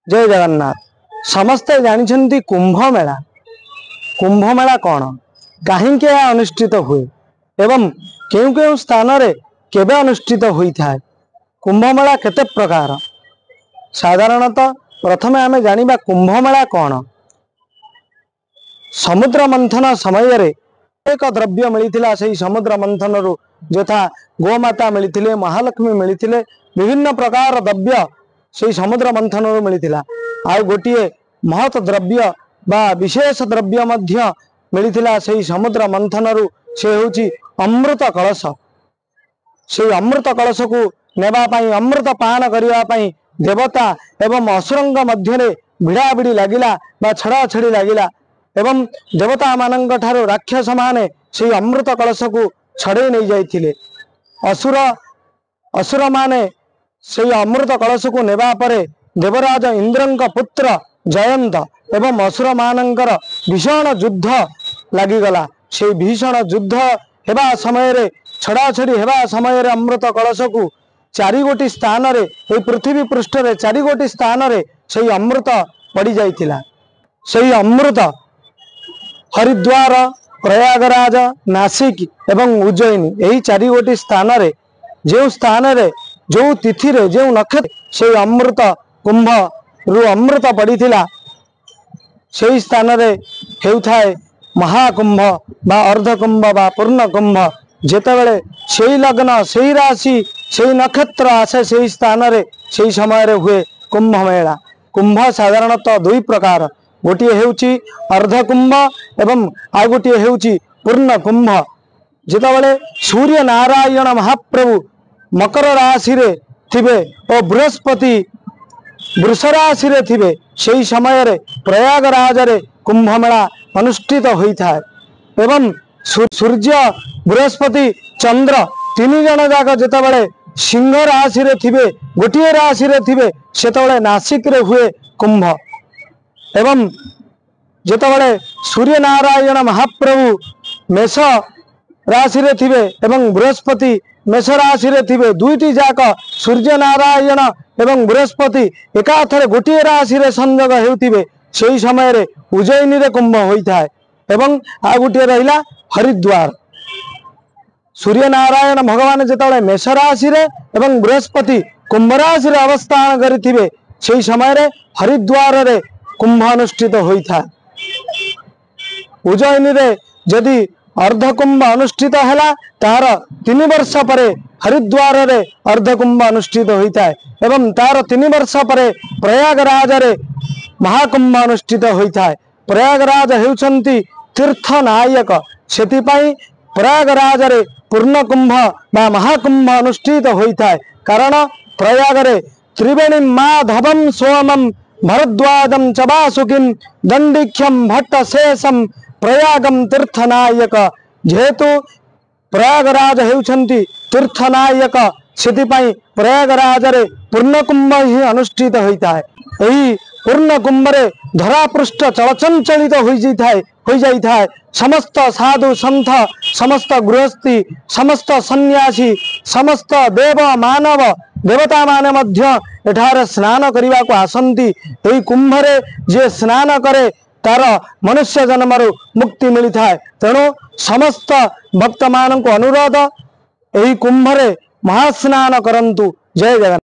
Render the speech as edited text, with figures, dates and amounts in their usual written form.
जय जगन्नाथ। समस्ते जानिछन्ति कुंभ मेला। कुंभ मेला कौन, कहीं अनुष्ठित हुए एवं केउ केउ स्थान रे केबे अनुष्ठित होइथाय, कुंभ मेला केते प्रकार। साधारणतः प्रथमे आमे जानिबा कुंभ मेला कौन। समुद्र मंथन समय रे एक द्रव्य मिलिथिला, सेही समुद्र मंथन रु यथा गोमाता मिलिथिले, महालक्ष्मी मिलिथिले, विभिन्न प्रकार द्रव्य सेही समुद्र मंथन रु मिलिथिला। आ गोटिए महत द्रव्य बा विशेष द्रव्य मध्य मिलिथिला सेही समुद्र मंथन रु, से होची अमृत कलश। से अमृत कलश को नेबा पई, अमृत पान करिया पई देवता एवं असुरंग मध्य भिड़ा भिड़ी लगिला बा छड़ा छड़ी लगिला एवं देवता मानंग ठारो राक्षस माने से अमृत कलश को छड़े नहीं जाइथिले। असुर माने से अमृत कलश को नेबा परे देवराज इंद्रंक पुत्र जयंत एवं असुर मानंकर भीषण युद्ध लागिगला। से भीषण युद्ध हेबा समय रे, छड़ा छड़ी हेबा समय रे अमृत कलश को चारि गोटी स्थान रे, ए पृथ्वी पृष्ठ रे चारि गोटी स्थान रे से अमृत पड़ी जाइथिला। से अमृत हरिद्वार, प्रयागराज, नासिक एवं उज्जैनी यही चारि गोटी स्थान रे, जो स्थान रे जो तिथि रे जो नक्षत्र से अमृत कुंभ रु अमृत पड़ीथिला, से स्थान रे हेउथाय महाकुंभ बा अर्धकुंभ बा पूर्ण कुंभ। जेतेबेले सेही लग्न, सेही राशि, सेही नक्षत्र आसे सेही स्थान रे, सेही समय रे हुए कुंभ मेला। कुंभ साधारणतः दुई प्रकार, गोटिए हेउची अर्धकुंभ एवं आ गोटिए हेउची पूर्ण कुंभ। जेतेबेले सूर्य नारायण महाप्रभु मकर राशि रे थिबे और बृहस्पति वृष राशि रे थिबे, सेही समय रे प्रयागराज रे कुंभ मेला अनुष्ठित होइथाय। एवं सूर्य, बृहस्पति, चंद्र तीन जन जाक जेतेबेले सिंह राशि रे थिबे, गोटिए राशि रे थिबे, सेतेबेले नासिक रे हुए कुंभ। एवं जेतेबेले सूर्य नारायण महाप्रभु मेष राशि रे थिबे एवं बृहस्पति मेष राशि रे थिबे, दुईटी जाक सूर्य नारायण एवं बृहस्पति एकाथरे गोटिए राशि रे संयोग हेउथिबे, सेही समय रे उज्जैनी रे कुंभ होइथाय। एवं आ गोटिए रहिला हरिद्वार। सूर्य नारायण भगवान जेतेबेले मेष राशि रे एवं बृहस्पति कुंभ राशि रे अवस्थान करिथिबे, सेही समय रे हरिद्वार रे कुंभ अनुष्ठित होइथाय। उज्जैनी रे जदि अर्धकुंभ अनुष्ठित हैला, तार 3 वर्ष परे हरिद्वार रे अर्धकुंभ अनुष्ठित होइथाय एवं तार 3 वर्ष परे प्रयागराज रे महाकुंभ अनुष्ठित होइथाय। प्रयागराज हेउछंती तीर्थ नायक, सेतिपई प्रयागराज रे पूर्ण कुंभ बा महाकुंभ अनुष्ठित होइथाय। कारण प्रयाग रे त्रिवेणी माधवम सोमम भरद्वाजम च वासुकिम दंडिख्यम भट्ट शेषम प्रयागम तीर्थनायक। जेहेतु प्रयागराज हेउछंती तीर्थनायक, सेतिपई प्रयागराज रे पूर्ण कुंभ ही अनुष्ठित होइथाय। एही पूर्ण कुंभ रे धरापृष्ठ चलचंचलित होई जाइथाय। समस्त साधु संत, समस्त गृहस्थी, समस्त सन्यासी, समस्त देव मानव देवता माने मध्य एठारे स्नान करिबा को आसंती। एही कुंभ रे जे स्नान करे तार मनुष्य जन्म रु मुक्ति मिली थाए। तेणु समस्त भक्त मानक अनुरोध, एही कुंभ रे महास्नान करंतु। जय जगन्नाथ।